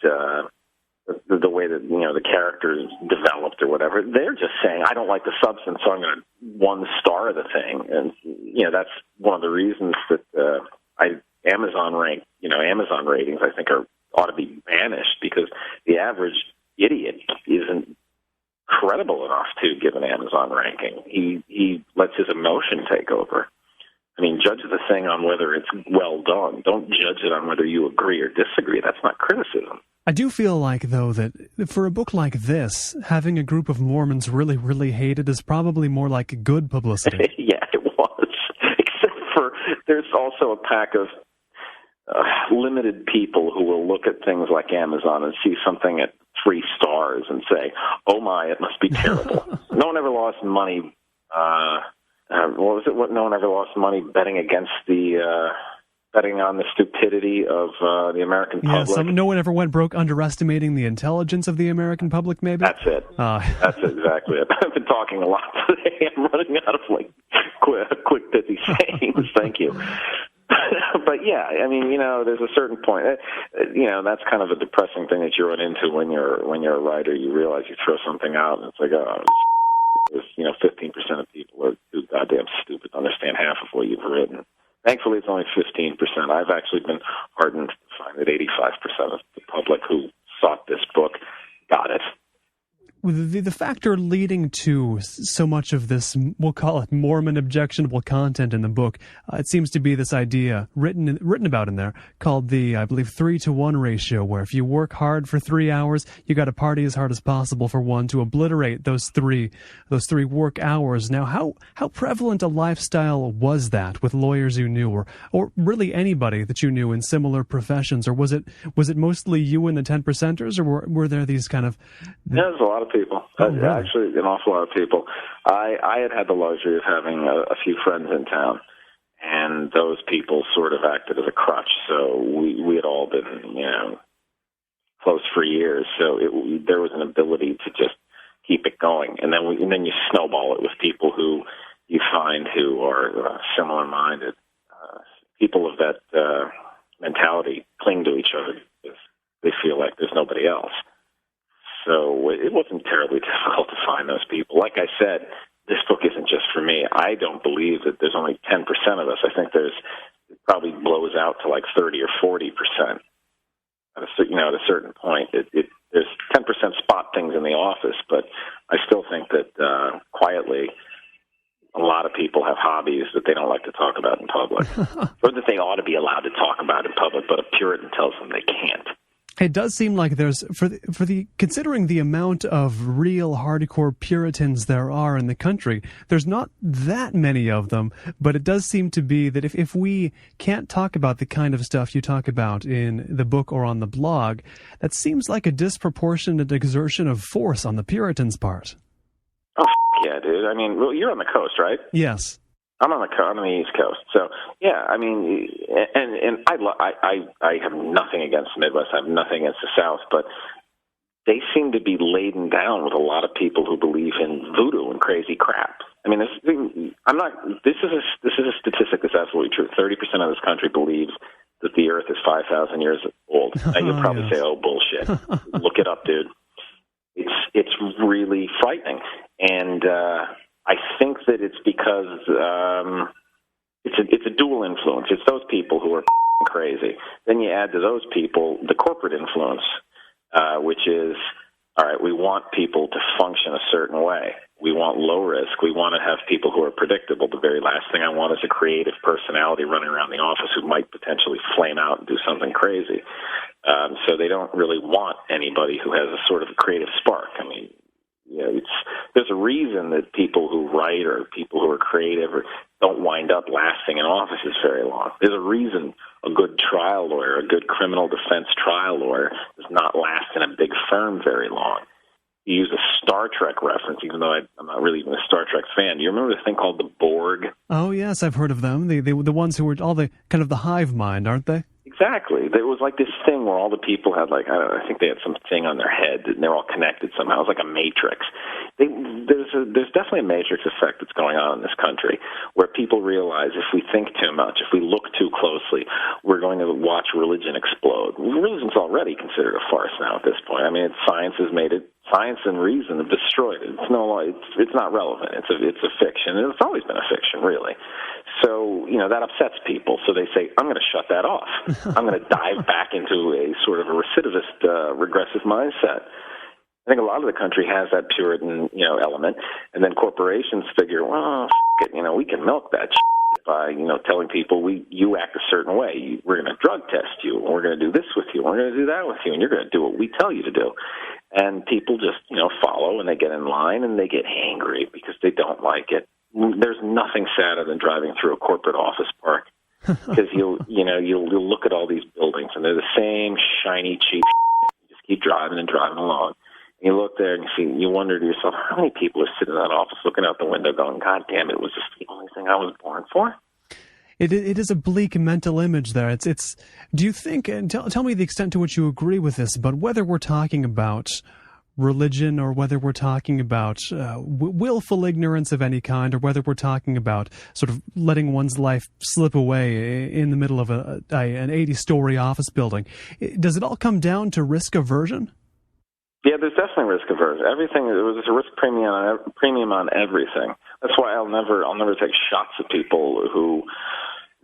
the characters developed or whatever. They're just saying, I don't like the substance, so I'm going to 1 star the thing. And, that's one of the reasons that Amazon ratings, I think, ought to be banished, because the average idiot isn't credible enough to give an Amazon ranking. He lets his emotion take over. I mean, judge the thing on whether it's well done. Don't judge it on whether you agree or disagree. That's not criticism. I do feel like, though, that for a book like this, having a group of Mormons really, really hate it is probably more like good publicity. Yeah, it was. Except for there's also a pack of limited people who will look at things like Amazon and see something at 3 stars and say, oh my, it must be terrible. No one ever lost money. No one ever lost money betting against betting on the stupidity of the American public. Yeah, no one ever went broke underestimating the intelligence of the American public, maybe? That's it. That's exactly it. I've been talking a lot today. I'm running out of quick pithy sayings. Thank you. But yeah, I mean, there's a certain point. That's kind of a depressing thing that you run into when you're a writer. You realize you throw something out, and it's like, 15% of people are too goddamn stupid to understand half of what you've written. Thankfully, it's only 15%. I've actually been heartened to find that 85% of the public who sought this book got it. The factor leading to so much of this, we'll call it Mormon objectionable content in the book, it seems to be this idea written about in there called the, I believe, 3-to-1 ratio, where if you work hard for 3 hours, you got to party as hard as possible for 1 to obliterate those three work hours. Now, how prevalent a lifestyle was that with lawyers you knew, or really anybody that you knew in similar professions, or was it mostly you and the 10%ers, or were there these kind of? There's a lot of people people. Oh, really? Actually, an awful lot of people. I had the luxury of having a few friends in town, and those people sort of acted as a crutch. So we had all been, close for years. So there was an ability to just keep it going, and then you snowball it with people who you find who are similar-minded. People of that mentality cling to each other because they feel like there's nobody else. So it wasn't terribly difficult to find those people. Like I said, this book isn't just for me. I don't believe that there's only 10% of us. I think it probably blows out to like 30 or 40%. At a certain point, there's 10% spot things in the office, but I still think that quietly, a lot of people have hobbies that they don't like to talk about in public, or that they ought to be allowed to talk about in public, but a Puritan tells them they can't. It does seem like there's, considering the amount of real hardcore Puritans there are in the country, there's not that many of them, but it does seem to be that if we can't talk about the kind of stuff you talk about in the book or on the blog, that seems like a disproportionate exertion of force on the Puritans' part. Oh, yeah, dude. I mean, well, you're on the coast, right? Yes. I'm on the East Coast, so yeah. I mean, and I have nothing against the Midwest. I have nothing against the South, but they seem to be laden down with a lot of people who believe in voodoo and crazy crap. I mean, this is a statistic that's absolutely true. 30% of this country believes that the Earth is 5,000 years old. Now you'll probably say, "Oh, bullshit." Look it up, dude. It's really frightening, and I think that it's because it's a dual influence. It's those people who are crazy. Then you add to those people the corporate influence, which is, all right, we want people to function a certain way. We want low risk. We want to have people who are predictable. The very last thing I want is a creative personality running around the office who might potentially flame out and do something crazy. So they don't really want anybody who has a sort of creative spark. I mean, there's a reason that people who write or people who are creative don't wind up lasting in offices very long. There's a reason a good trial lawyer, a good criminal defense trial lawyer, does not last in a big firm very long. You use a Star Trek reference, even though I'm not really even a Star Trek fan. Do you remember the thing called the Borg? Oh, yes, I've heard of them. The ones who were all the kind of the hive mind, aren't they? Exactly. There was like this thing where all the people had I think they had some thing on their head and they're all connected somehow. It was like a matrix. There's definitely a matrix effect that's going on in this country where people realize if we think too much, if we look too closely, we're going to watch religion explode. Religion's already considered a farce now at this point. I mean, science has made it. Science and reason have destroyed it. It's not relevant. It's a fiction, and it's always been a fiction, really. So, that upsets people. So they say, I'm going to shut that off. I'm going to dive back into a sort of a recidivist, regressive mindset. I think a lot of the country has that Puritan, element, and then corporations figure, well, we can milk that by, telling people you act a certain way. We're going to drug test you, and we're going to do this with you, and we're going to do that with you, and you're going to do what we tell you to do. And people just, follow, and they get in line, and they get angry because they don't like it. There's nothing sadder than driving through a corporate office park because you'll look at all these buildings, and they're the same shiny, cheap. You just keep driving and driving along. And you look there and you wonder to yourself, how many people are sitting in that office looking out the window going, God damn it, was this the only thing I was born for? It is a bleak mental image there. It's. Do you think, and tell me the extent to which you agree with this, but whether we're talking about religion or whether we're talking about willful ignorance of any kind, or whether we're talking about sort of letting one's life slip away in the middle of an 80-story office building, does it all come down to risk aversion? Yeah, there's definitely risk aversion. Everything, there's a risk premium on everything. That's why I'll never take shots at people who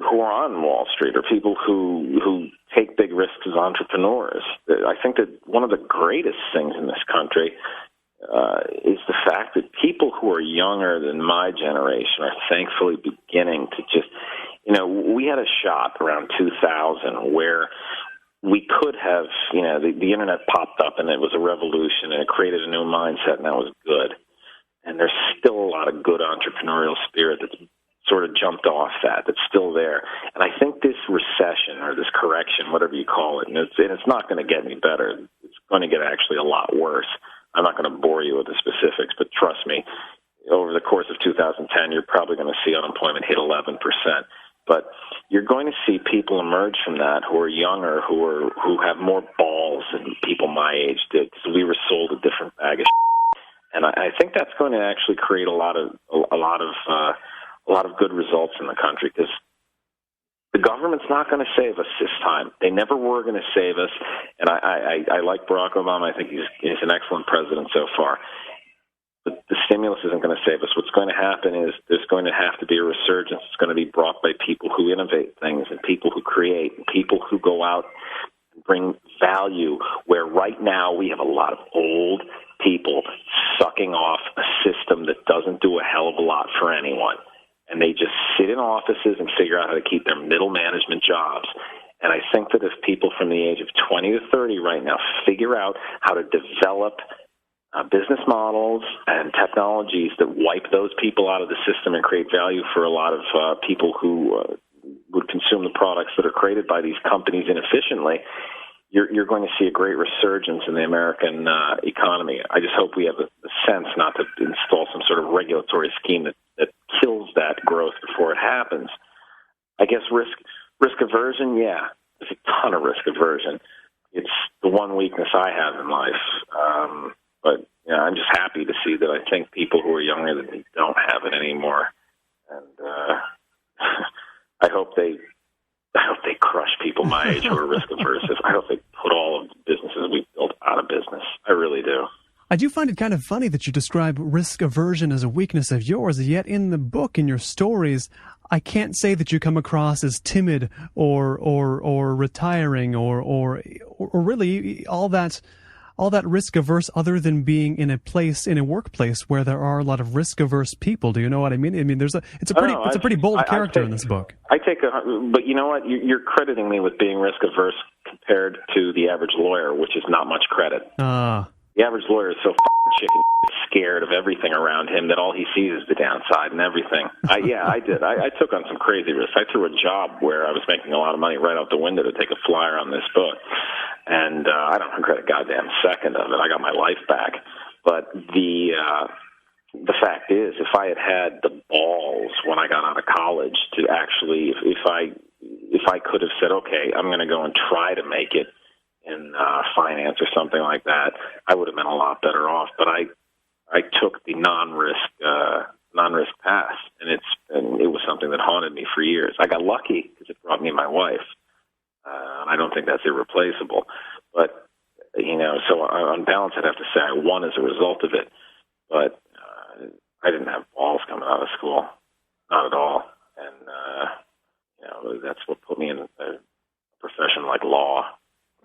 are on Wall Street or people who take big risks as entrepreneurs. I think that one of the greatest things in this country is the fact that people who are younger than my generation are thankfully beginning to just, we had a shop around 2000 where we could have, the internet popped up and it was a revolution and it created a new mindset and that was good. And there's still a lot of good entrepreneurial spirit that's sort of jumped off that's still there. And I think this recession or this correction, whatever you call it, and it's not going to get any better. It's going to get actually a lot worse. I'm not going to bore you with the specifics, but trust me, over the course of 2010, you're probably going to see unemployment hit 11%. But you're going to see people emerge from that who are younger, who have more balls than people my age did, because we were sold a different bag of shit. And I think that's going to actually create a lot of good results in the country, because the government's not going to save us this time. They never were going to save us. And I like Barack Obama. I think he's an excellent president so far. But the stimulus isn't going to save us. What's going to happen is there's going to have to be a resurgence. It's going to be brought by people who innovate things and people who create and people who go out and bring value, where right now we have a lot of old people sucking off a system that doesn't do a hell of a lot for anyone. And they just sit in offices and figure out how to keep their middle management jobs. And I think that if people from the age of 20 to 30 right now figure out how to develop business models and technologies that wipe those people out of the system and create value for a lot of people who would consume the products that are created by these companies inefficiently, you're going to see a great resurgence in the American economy. I just hope we have the sense not to install some sort of regulatory scheme that kills that growth before it happens. I guess risk aversion, yeah, there's a ton of risk aversion. It's the one weakness I have in life. But I'm just happy to see that I think people who are younger than me don't have it anymore. And I hope they crush people my age who are risk averse. I hope they put all of the businesses we've built out of business. I really do. I do find it kind of funny that you describe risk aversion as a weakness of yours, yet in the book, in your stories, I can't say that you come across as timid or retiring or really all that risk averse, other than being in a workplace where there are a lot of risk averse people. Do you know what I mean? I mean, it's a pretty bold character in this book. But you know what? You're crediting me with being risk averse compared to the average lawyer, which is not much credit. The average lawyer is so chicken scared of everything around him that all he sees is the downside and everything. I did. I took on some crazy risks. I threw a job where I was making a lot of money right out the window to take a flyer on this book. And I don't regret a goddamn second of it. I got my life back. But the fact is, if I had the balls when I got out of college to actually, if I could have said, okay, I'm going to go and try to make it in finance or something like that, I would have been a lot better off. But I took the non-risk path, and it was something that haunted me for years. I got lucky because it brought me my wife. I don't think that's irreplaceable. But, so on balance, I'd have to say I won as a result of it. But I didn't have balls coming out of school, not at all. And, that's what put me in a profession like law.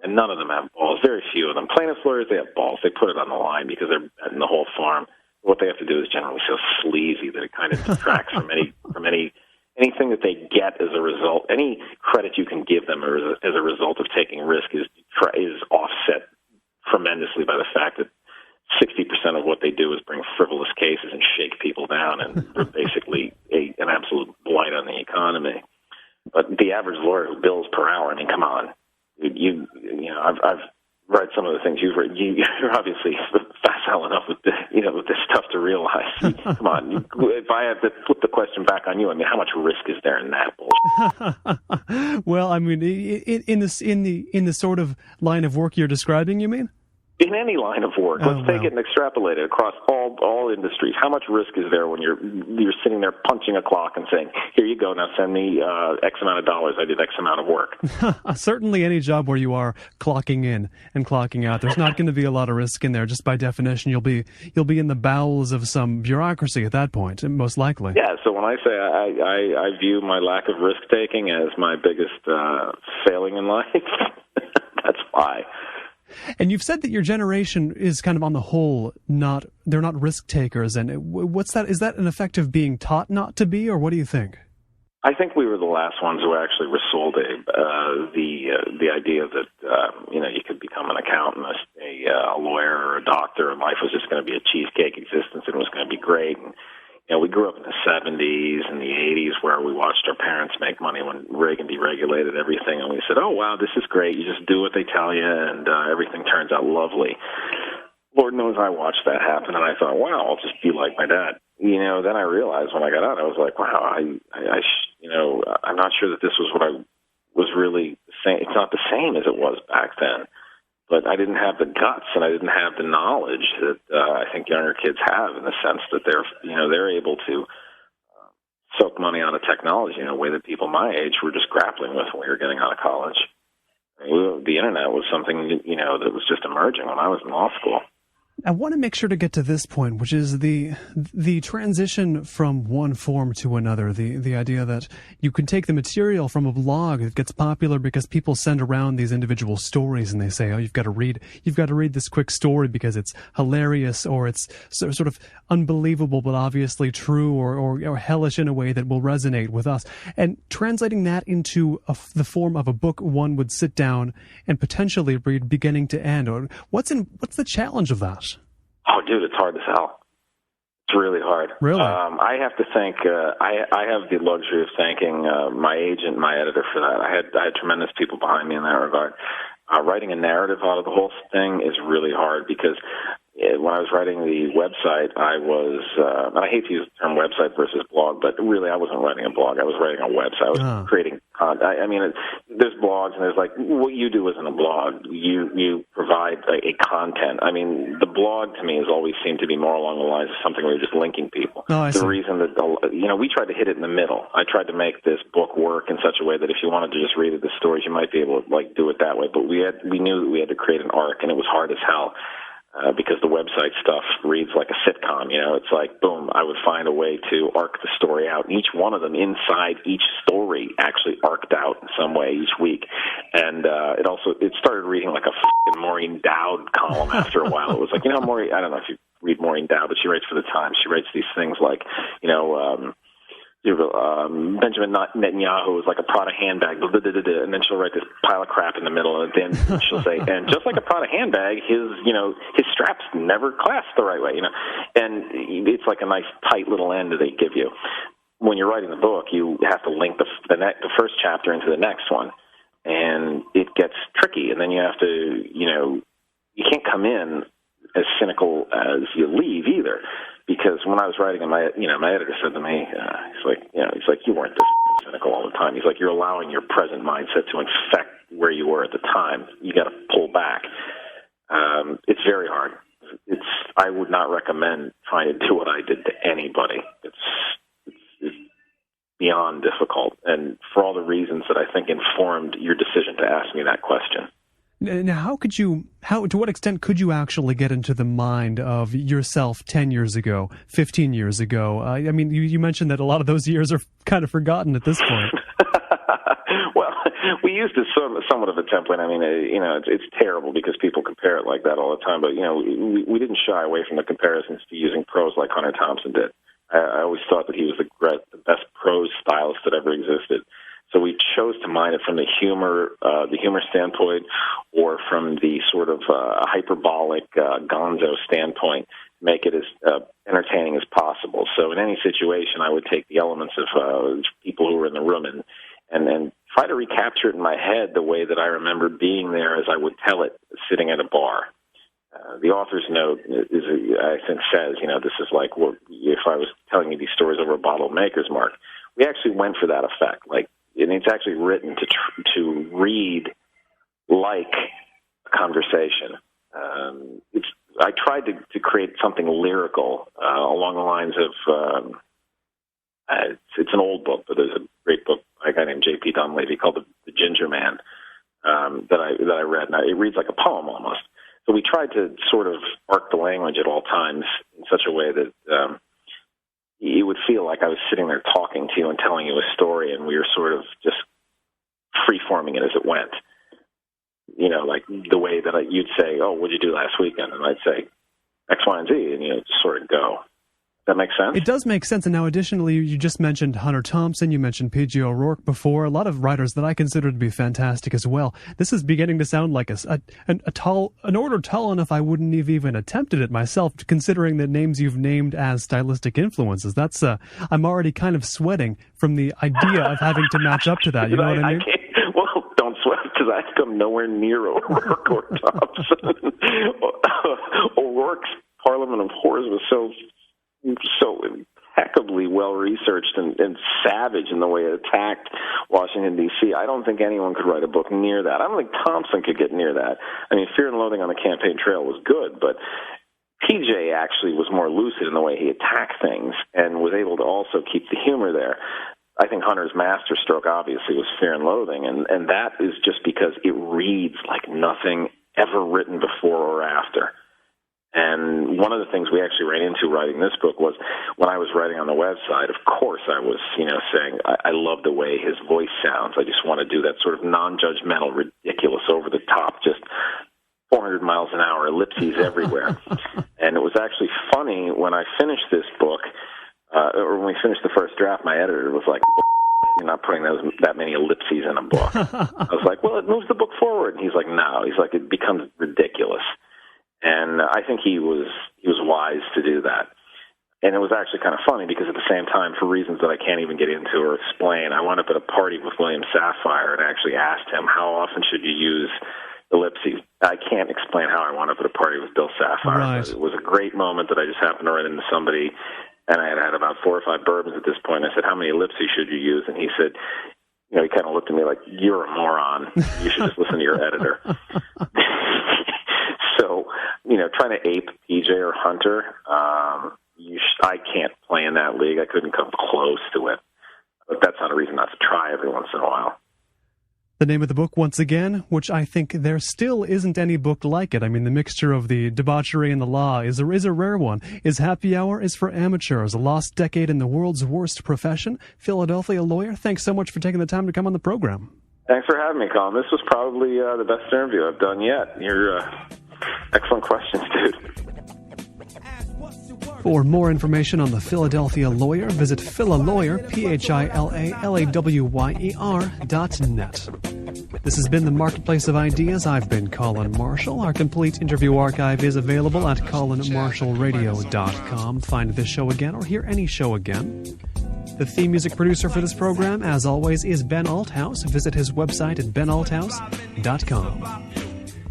And none of them have balls. Very few of them. Plaintiffs' lawyers, they have balls. They put it on the line because they're betting the whole farm. What they have to do is generally so sleazy that it kind of detracts from anything that they get as a result. Any credit you can give them as a result of taking risk is offset tremendously by the fact that 60% of what they do is bring frivolous cases and shake people down, and they're basically an absolute blight on the economy. But the average lawyer who bills per hour, I mean, come on. I've read some of the things you've read. You're obviously facile enough with this stuff to realize. Come on, if I have to flip the question back on you, I mean, how much risk is there in that bullshit? Well, I mean, in the sort of line of work you're describing, you mean? In any line of work, let's take it and extrapolate it across all industries. How much risk is there when you're sitting there punching a clock and saying, "Here you go, now send me X amount of dollars. I did X amount of work." Certainly, any job where you are clocking in and clocking out, there's not going to be a lot of risk in there. Just by definition, you'll be in the bowels of some bureaucracy at that point, most likely. Yeah. So when I say I view my lack of risk taking as my biggest failing in life, that's why. And you've said that your generation is kind of on the whole they're not risk takers. And what's that? Is that an effect of being taught not to be, or what do you think? I think we were the last ones who actually were sold the idea that you could become an accountant, a lawyer, or a doctor, and life was just going to be a cheesecake existence and it was going to be great. And we grew up in the 70s and the 80s where we watched our parents make money when Reagan deregulated everything, and we said, oh, wow, this is great. You just do what they tell you, and everything turns out lovely. Lord knows I watched that happen, and I thought, wow, I'll just be like my dad. Then I realized when I got out, I was like, wow, I'm not sure that this was what I was really saying. It's not the same as it was back then, but I didn't have the guts and I didn't have the knowledge that I think younger kids have, in the sense that they're able to soak money out of technology in a way that people my age were just grappling with when we were getting out of college. The internet was something, that was just emerging when I was in law school. I want to make sure to get to this point, which is the transition from one form to another. The idea that you can take the material from a blog that gets popular because people send around these individual stories and they say, oh, you've got to read this quick story because it's hilarious or it's sort of unbelievable but obviously true or hellish in a way that will resonate with us. And translating that into the form of a book one would sit down and potentially read beginning to end. Or what's the challenge of that? Oh, dude, it's hard as hell. It's really hard. Really? I have to thank. I have the luxury of thanking my agent, my editor for that. I had tremendous people behind me in that regard. Writing a narrative out of the whole thing is really hard because when I was writing the website, I was, and I hate to use the term website versus blog, but really I wasn't writing a blog. I was writing a website. I was creating content. There's blogs and there's like, what you do isn't a blog. You provide a content. The blog to me has always seemed to be more along the lines of something where you're just linking people. Oh, I see. The reason that, we tried to hit it in the middle. I tried to make this book work in such a way that if you wanted to just read the stories, you might be able to do it that way. But we knew that we had to create an arc, and it was hard as hell. Because the website stuff reads like a sitcom, it's like, boom, I would find a way to arc the story out. And each one of them inside each story actually arced out in some way each week. And it started reading like a f***ing Maureen Dowd column after a while. It was like, Maureen, I don't know if you read Maureen Dowd, but she writes for the Times. She writes these things like, Benjamin Netanyahu is like a Prada handbag, and then she'll write this pile of crap in the middle, and then she'll say, and just like a Prada handbag, his straps never clasp the right way, and it's like a nice tight little end that they give you. When you're writing the book, you have to link the first chapter into the next one, and it gets tricky, and then you have to, you can't come in as cynical as you leave either. Because when I was writing, my editor said to me, he's like, you weren't this cynical all the time. He's like, you're allowing your present mindset to infect where you were at the time. You got to pull back. It's very hard. I would not recommend trying to do what I did to anybody. It's beyond difficult, and for all the reasons that I think informed your decision to ask me that question. Now, to what extent could you actually get into the mind of yourself 10 years ago, 15 years ago? You mentioned that a lot of those years are kind of forgotten at this point. Well, we used somewhat of a template. It's terrible because people compare it like that all the time, but, we didn't shy away from the comparisons to using prose like Hunter Thompson did. I always thought that he was the best prose stylist that ever existed. So we chose to mine it from the humor standpoint, or from the sort of hyperbolic gonzo standpoint, make it as entertaining as possible. So in any situation, I would take the elements of people who were in the room and try to recapture it in my head the way that I remember being there as I would tell it sitting at a bar. The author's note I think says, this is like if I was telling you these stories over a bottle of Maker's Mark. We actually went for that effect, and it's actually written to read like a conversation. I tried to create something lyrical along the lines of it's an old book, but there's a great book by a guy named J.P. Dunleavy called The Ginger Man that I read. Now, it reads like a poem almost. So we tried to sort of arc the language at all times in such a way that you would feel like I was sitting there talking to you and telling you a story, and we were sort of just free-forming it as it went. Like the way that you'd say, oh, what'd you do last weekend? And I'd say X, Y, and Z, and just sort of go. That makes sense? It does make sense. And now, additionally, you just mentioned Hunter Thompson. You mentioned P.G. O'Rourke before. A lot of writers that I consider to be fantastic as well. This is beginning to sound like an order tall enough I wouldn't have even attempted it myself, considering the names you've named as stylistic influences. That's I'm already kind of sweating from the idea of having to match up to that. You know what I mean? Well, don't sweat because I'd come nowhere near O'Rourke or Thompson. O'Rourke's Parliament of Whores was so impeccably well-researched and savage in the way it attacked Washington, D.C. I don't think anyone could write a book near that. I don't think Thompson could get near that. I mean, Fear and Loathing on the Campaign Trail was good, but PJ actually was more lucid in the way he attacked things and was able to also keep the humor there. I think Hunter's masterstroke, obviously, was Fear and Loathing, and that is just because it reads like nothing ever written before or after. And one of the things we actually ran into writing this book was when I was writing on the website, of course I was, saying, I love the way his voice sounds. I just want to do that sort of non-judgmental, ridiculous, over-the-top, just 400 miles an hour, ellipses everywhere. And it was actually funny when I finished this book, or when we finished the first draft, my editor was like, "You're not putting that many ellipses in a book." I was like, "Well, it moves the book forward." And he's like, "No." He's like, "It becomes ridiculous." And I think he was wise to do that. And it was actually kind of funny because at the same time, for reasons that I can't even get into or explain, I wound up at a party with William Safire and actually asked him, how often should you use ellipses? I can't explain how I wound up at a party with Bill Safire. Right. But it was a great moment that I just happened to run into somebody, and I had about 4 or 5 bourbons at this point. I said, "How many ellipses should you use?" And he said, he kind of looked at me like, "You're a moron. You should just listen to your editor." So, trying to ape PJ or Hunter, I can't play in that league. I couldn't come close to it. But that's not a reason not to try every once in a while. The name of the book, once again, which I think there still isn't any book like it. I mean, the mixture of the debauchery and the law is a rare one. Is Happy Hour is for Amateurs, a lost decade in the world's worst profession. Philadelphia lawyer, thanks so much for taking the time to come on the program. Thanks for having me, Colin. This was probably the best interview I've done yet. You're excellent questions, dude. For more information on the Philadelphia lawyer, visit philalawyer, PHILALAWYER.net. This has been the Marketplace of Ideas. I've been Colin Marshall. Our complete interview archive is available at colinmarshallradio.com. Find this show again or hear any show again. The theme music producer for this program, as always, is Ben Althouse. Visit his website at benalthouse.com.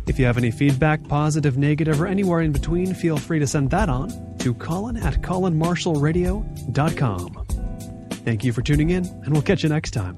If you have any feedback, positive, negative, or anywhere in between, feel free to send that on to Colin at colinmarshallradio.com. Thank you for tuning in, and we'll catch you next time.